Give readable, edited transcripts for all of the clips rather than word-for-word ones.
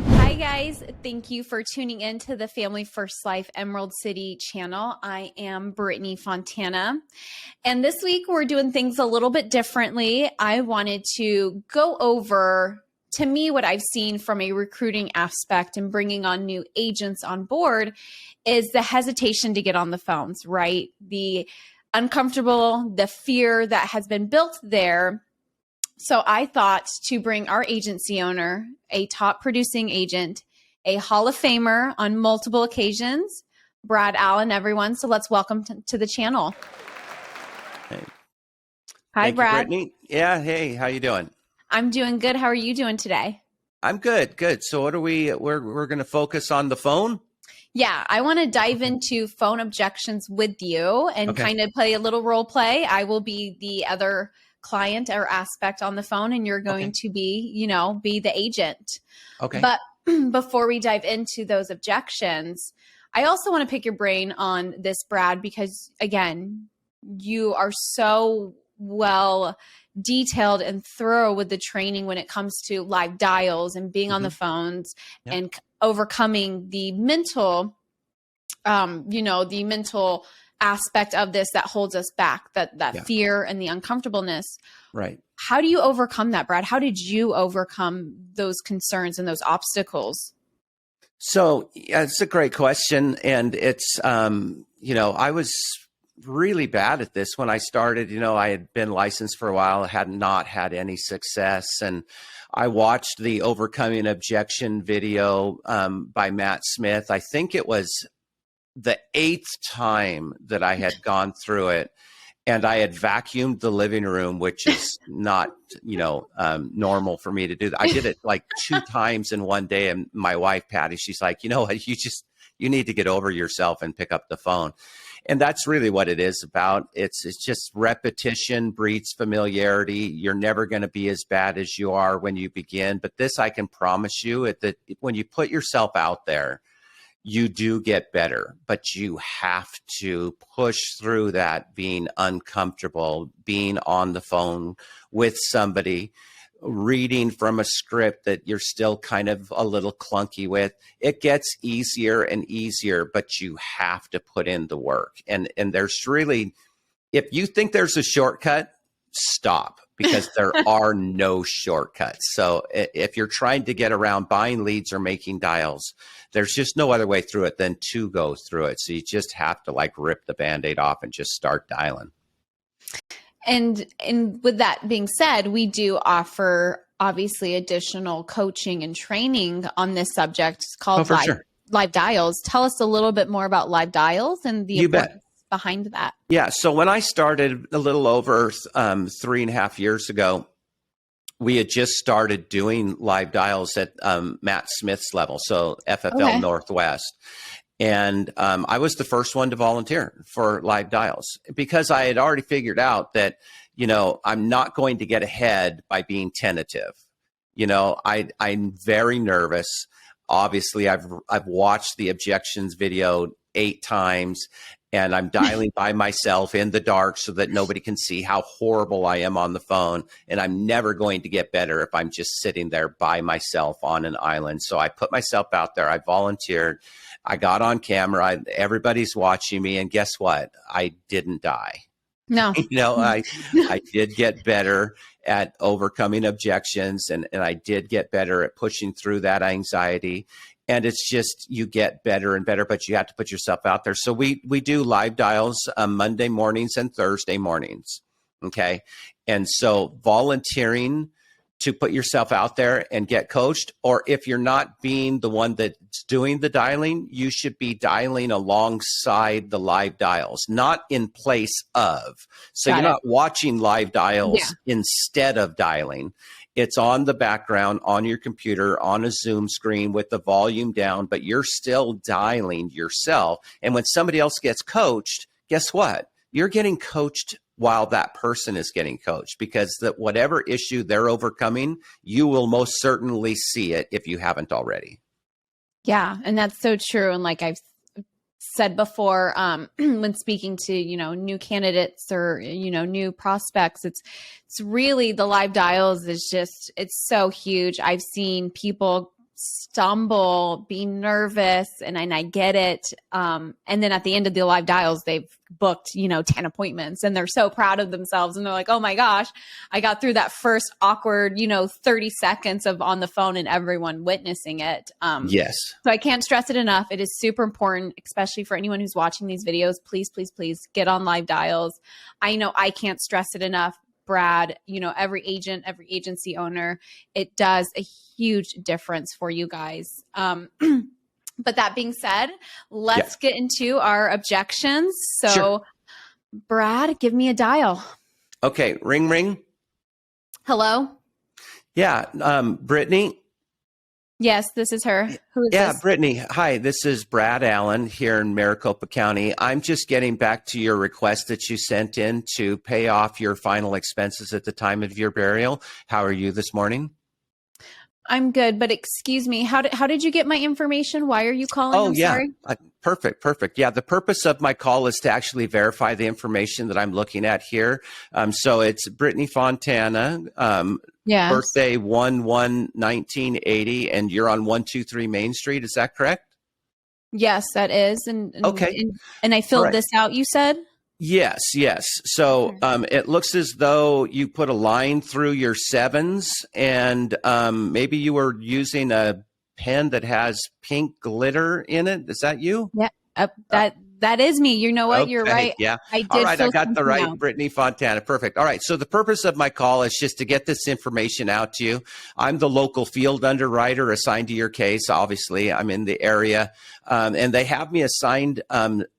Hi guys, thank you for tuning in to the Family First Life Emerald City channel. I am Brittany Fontana, and this week we're doing things a little bit differently. I wanted to go over, to me, what I've seen from a recruiting aspect and bringing on new agents on board is the hesitation to get on the phones, right? The uncomfortable, the fear that has been built there. So I thought to bring our agency owner, a top producing agent, a Hall of Famer on multiple occasions, Brad Allan, everyone. So let's welcome to the channel. Hey. Hi, Thank Brad. You, Brittany. Yeah. Hey, how you doing? I'm doing good. How are you doing today? I'm good. Good. So what are we're going to focus on the phone? Yeah, I want to dive into phone objections with you and kind of play a little role play. I will be the other client or aspect on the phone, and you're going to be, be the agent. Okay. But before we dive into those objections, I also want to pick your brain on this, Brad, because again, you are so well detailed and thorough with the training when it comes to live dials and being on the phones and overcoming the mental, the mental aspect of this that holds us back, that fear and the uncomfortableness. Right. How do you overcome that, Brad? How did you overcome those concerns and those obstacles? So it's a great question. And it's, I was really bad at this when I started. I had been licensed for a while, had not had any success. And I watched the Overcoming Objection video by Matt Smith. I think it was the 8th time that I had gone through it, and I had vacuumed the living room, which is not, normal for me to do. I did it like 2 times in one day. And my wife, Patty, she's like, you know what, you need to get over yourself and pick up the phone. And that's really what it is about. It's just repetition breeds familiarity. You're never going to be as bad as you are when you begin. But this, I can promise you, that when you put yourself out there, you do get better, but you have to push through that being uncomfortable, being on the phone with somebody, reading from a script that you're still kind of a little clunky with. It gets easier and easier, but you have to put in the work. And there's really, if you think there's a shortcut, stop, because there are no shortcuts. So if you're trying to get around buying leads or making dials, there's just no other way through it than to go through it. So you just have to rip the Band-Aid off and just start dialing. And with that being said, we do offer obviously additional coaching and training on this subject. It's called live dials. Tell us a little bit more about live dials and the importance behind that. Yeah. So when I started a little over 3.5 years ago, we had just started doing live dials at Matt Smith's level, so FFL Northwest. And I was the first one to volunteer for live dials because I had already figured out that, I'm not going to get ahead by being tentative. I'm very nervous. Obviously, I've watched the Objections video 8 times, and I'm dialing by myself in the dark so that nobody can see how horrible I am on the phone. And I'm never going to get better if I'm just sitting there by myself on an island. So I put myself out there. I volunteered. I got on camera. Everybody's watching me. And guess what? I didn't die. No. I did get better at overcoming objections, and I did get better at pushing through that anxiety. And it's just, you get better and better, but you have to put yourself out there. So we do live dials Monday mornings and Thursday mornings. Okay. And so volunteering to put yourself out there and get coached, or if you're not being the one that's doing the dialing, you should be dialing alongside the live dials, not in place of. So you're not watching live dials instead of dialing. It's on the background, on your computer, on a Zoom screen with the volume down, but you're still dialing yourself. And when somebody else gets coached, guess what? You're getting coached while that person is getting coached, because that whatever issue they're overcoming, you will most certainly see it if you haven't already. Yeah. And that's so true. And like I've said before, when speaking to, new candidates or, new prospects, it's really the live dials is just, it's so huge. I've seen people stumble, be nervous, and I get it. And then at the end of the live dials, they've booked, 10 appointments, and they're so proud of themselves. And they're like, oh my gosh, I got through that first awkward, 30 seconds of on the phone and everyone witnessing it. Yes. So I can't stress it enough. It is super important, especially for anyone who's watching these videos. Please, please, please get on live dials. I know I can't stress it enough. Brad, every agent, every agency owner, it does a huge difference for you guys. But that being said, let's get into our objections. So, Sure. Brad, give me a dial. Okay. Ring, ring. Hello? Yeah. Brittany. Yes, this is her. Who is Yeah, this? Brittany. Hi, this is Brad Allan here in Maricopa County. I'm just getting back to your request that you sent in to pay off your final expenses at the time of your burial. How are you this morning? I'm good, but excuse me. How did you get my information? Why are you calling? Oh, I'm yeah. sorry. Perfect. Yeah, the purpose of my call is to actually verify the information that I'm looking at here. So it's Brittany Fontana, Yes. birthday 1/1/1980, and you're on 123 Main Street. Is that correct? Yes, that is. And Okay. And I filled All right. this out, you said? Yes. So it looks as though you put a line through your sevens, and maybe you were using a pen that has pink glitter in it. Is that you? Yeah. That is me. You know what? Okay, You're right. yeah. I did. All right, I fill got the something right out. Brittany Fontana. Perfect. All right, so the purpose of my call is just to get this information out to you. I'm the local field underwriter assigned to your case. Obviously, I'm in the area, and they have me assigned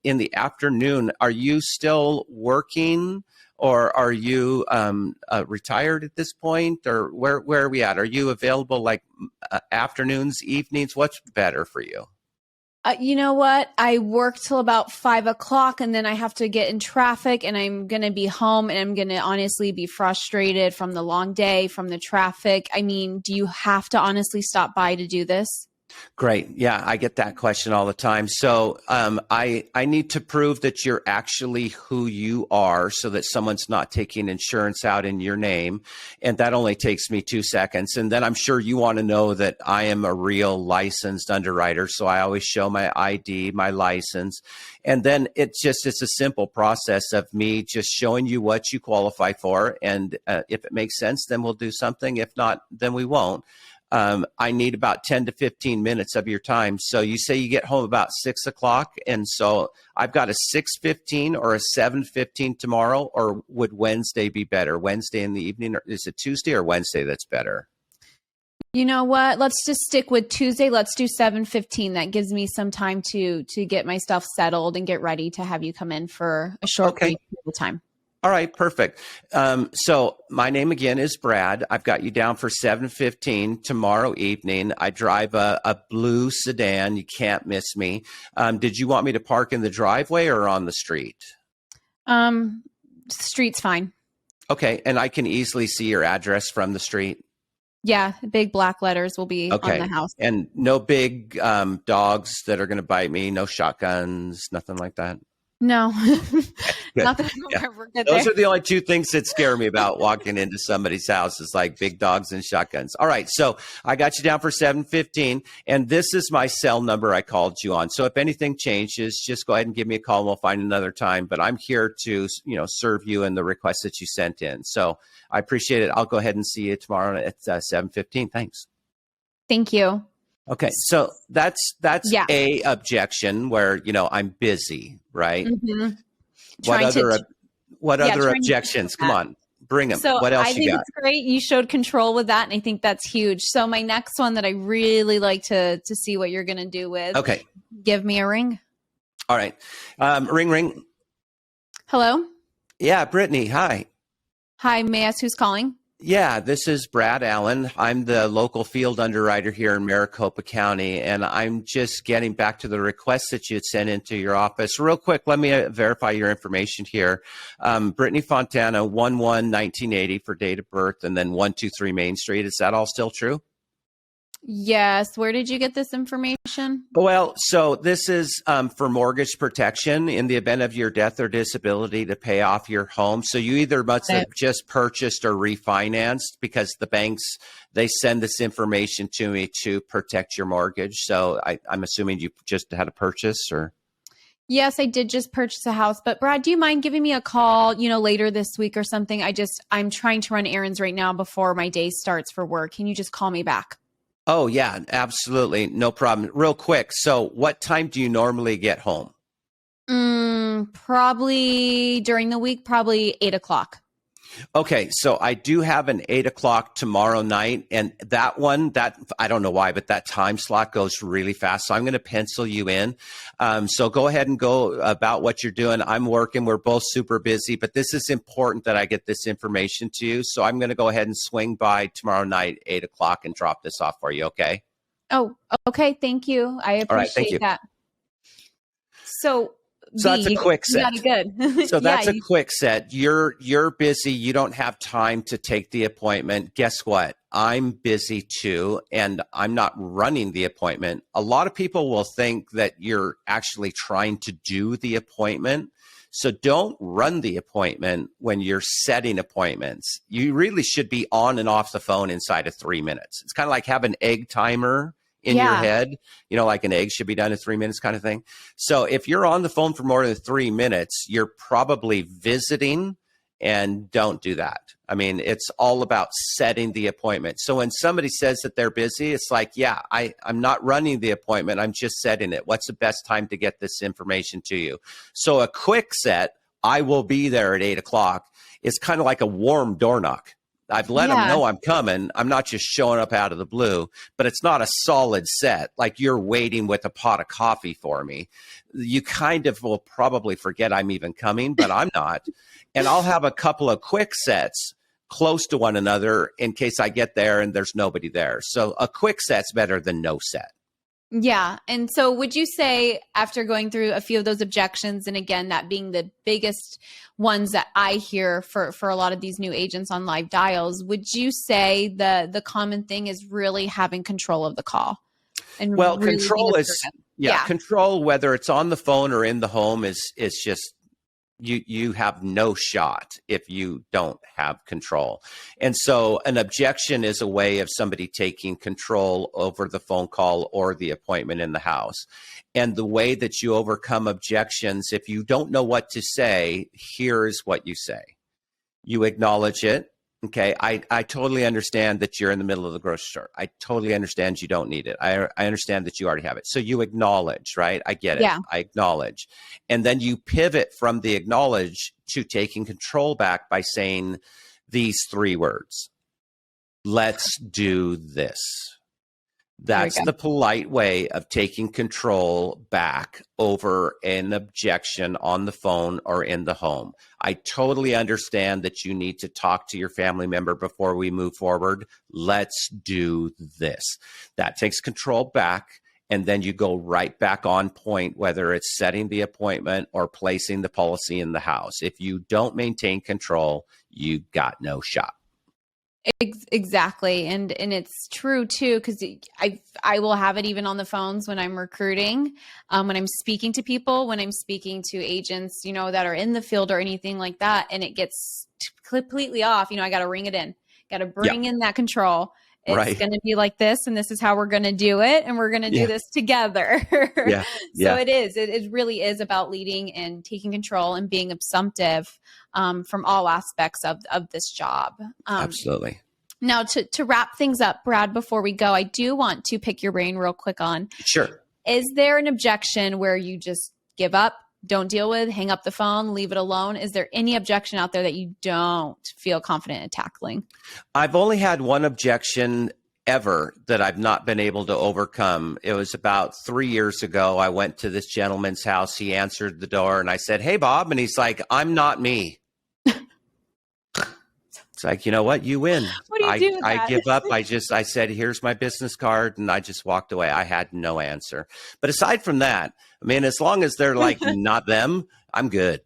in the afternoon. Are you still working, or are you retired at this point, or where are we at? Are you available like afternoons, evenings? What's better for you? You know what? I work till about 5 o'clock, and then I have to get in traffic, and I'm going to be home, and I'm going to honestly be frustrated from the long day, from the traffic. I mean, do you have to honestly stop by to do this? Great. Yeah, I get that question all the time. So I need to prove that you're actually who you are so that someone's not taking insurance out in your name. And that only takes me 2 seconds. And then I'm sure you want to know that I am a real licensed underwriter. So I always show my ID, my license. And then it's a simple process of me just showing you what you qualify for. And if it makes sense, then we'll do something. If not, then we won't. I need about 10 to 15 minutes of your time. So you say you get home about 6 o'clock. And so I've got a 6:15 or a 7:15 tomorrow, or would Wednesday be better? Wednesday in the evening, or is it Tuesday or Wednesday that's better? You know what? Let's just stick with Tuesday. Let's do 7:15. That gives me some time to get my stuff settled and get ready to have you come in for a short period of time. All right, perfect. So my name again is Brad. I've got you down for 7:15 tomorrow evening. I drive a blue sedan. You can't miss me. Did you want me to park in the driveway or on the street? Street's fine. Okay, and I can easily see your address from the street. Yeah, big black letters will be on the house. And no big dogs that are going to bite me. No shotguns, nothing like that. No, Good. not that Yeah. we're good Those there. are the only two things that scare me about walking into somebody's house is like big dogs and shotguns. All right. So I got you down for 7:15, and this is my cell number I called you on. So if anything changes, just go ahead and give me a call and we'll find another time. But I'm here to, serve you in the request that you sent in. So I appreciate it. I'll go ahead and see you tomorrow at 7:15. Thanks. Thank you. Okay, so that's Yeah. a objection where I'm busy, right? Mm-hmm. What other trying to objections? do Come that. on, bring them. So What else I you think got? it's great. You showed control with that, and I think that's huge. So my next one that I really like to see what you're going to do with. Okay, Give me a ring. all right. Ring, ring. Hello. Yeah, Brittany. Hi. Hi. May I ask who's calling? Yeah, this is Brad Allan. I'm the local field underwriter here in Maricopa County, and I'm just getting back to the request that you had sent into your office. Real quick, let me verify your information here. Brittany Fontana, 1/1/1980 for date of birth, and then 123 Main Street. Is that all still true? Yes. Where did you get this information? Well, so this is for mortgage protection in the event of your death or disability to pay off your home. So you either must have just purchased or refinanced, because the banks, they send this information to me to protect your mortgage. So I'm assuming you just had a purchase, or? Yes, I did just purchase a house, but Brad, do you mind giving me a call, later this week or something? I'm trying to run errands right now before my day starts for work. Can you just call me back? Oh, yeah, absolutely. No problem. Real quick. So what time do you normally get home? Probably during the week, probably 8:00. Okay, so I do have an 8:00 tomorrow night, and that I don't know why, but that time slot goes really fast. So I'm going to pencil you in. So go ahead and go about what you're doing. I'm working. We're both super busy, but this is important that I get this information to you. So I'm going to go ahead and swing by tomorrow night, 8:00, and drop this off for you. Okay. Oh, okay. Thank you. I All right, thank appreciate you. that. So that's a quick set. Not good. So that's a quick set. You're busy. You don't have time to take the appointment. Guess what? I'm busy too, and I'm not running the appointment. A lot of people will think that you're actually trying to do the appointment. So don't run the appointment when you're setting appointments. You really should be on and off the phone inside of 3 minutes. It's kind of like have an egg timer in your head, like an egg should be done in 3 minutes kind of thing. So if you're on the phone for more than 3 minutes, you're probably visiting, and don't do that. I mean, it's all about setting the appointment. So when somebody says that they're busy, it's like, yeah, I'm not running the appointment. I'm just setting it. What's the best time to get this information to you? So a quick set, I will be there at 8:00, is kind of like a warm door knock. I've let them know I'm coming. I'm not just showing up out of the blue, but it's not a solid set. Like you're waiting with a pot of coffee for me. You kind of will probably forget I'm even coming, but I'm not. And I'll have a couple of quick sets close to one another in case I get there and there's nobody there. So a quick set's better than no set. Yeah. And so would you say, after going through a few of those objections, and again, that being the biggest ones that I hear for a lot of these new agents on live dials, would you say the common thing is really having control of the call? And well, really control is, control, whether it's on the phone or in the home, is just, you have no shot if you don't have control. And so an objection is a way of somebody taking control over the phone call or the appointment in the house. And the way that you overcome objections, if you don't know what to say, here's what you say. You acknowledge it. Okay, I totally understand that you're in the middle of the grocery store. I totally understand you don't need it. I understand that you already have it. So you acknowledge, right? I get it. Yeah. I acknowledge. And then you pivot from the acknowledge to taking control back by saying these 3 words. Let's do this. That's the polite way of taking control back over an objection on the phone or in the home. I totally understand that you need to talk to your family member before we move forward. Let's do this. That takes control back, and then you go right back on point, whether it's setting the appointment or placing the policy in the house. If you don't maintain control, you got no shot. Exactly. And it's true too, because I will have it even on the phones when I'm recruiting, when I'm speaking to people, when I'm speaking to agents, that are in the field or anything like that. And it gets completely off. I got to ring it in, got to bring in that control. It's going to be like this, and this is how we're going to do it. And we're going to do this together. So it is. It really is about leading and taking control and being assumptive from all aspects of this job. Absolutely. Now, to wrap things up, Brad, before we go, I do want to pick your brain real quick on. Sure. Is there an objection where you just give up, don't deal with, hang up the phone, leave it alone? Is there any objection out there that you don't feel confident in tackling? I've only had one objection ever that I've not been able to overcome. It was about 3 years ago. I went to this gentleman's house. He answered the door and I said, "Hey, Bob." And he's like, "I'm not me." It's like, you know what? You win. What do you do with that? I give up. I said, "Here's my business card." And I just walked away. I had no answer. But aside from that, I mean, as long as they're like not them, I'm good.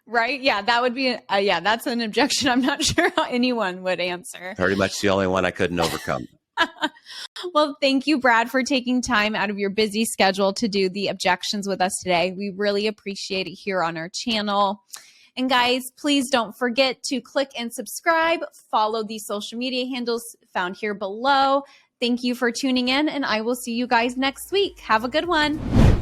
Right? Yeah, that would be, that's an objection I'm not sure how anyone would answer. Pretty much the only one I couldn't overcome. Well, thank you, Brad, for taking time out of your busy schedule to do the objections with us today. We really appreciate it here on our channel. And guys, please don't forget to click and subscribe. Follow the social media handles found here below. Thank you for tuning in, and I will see you guys next week. Have a good one.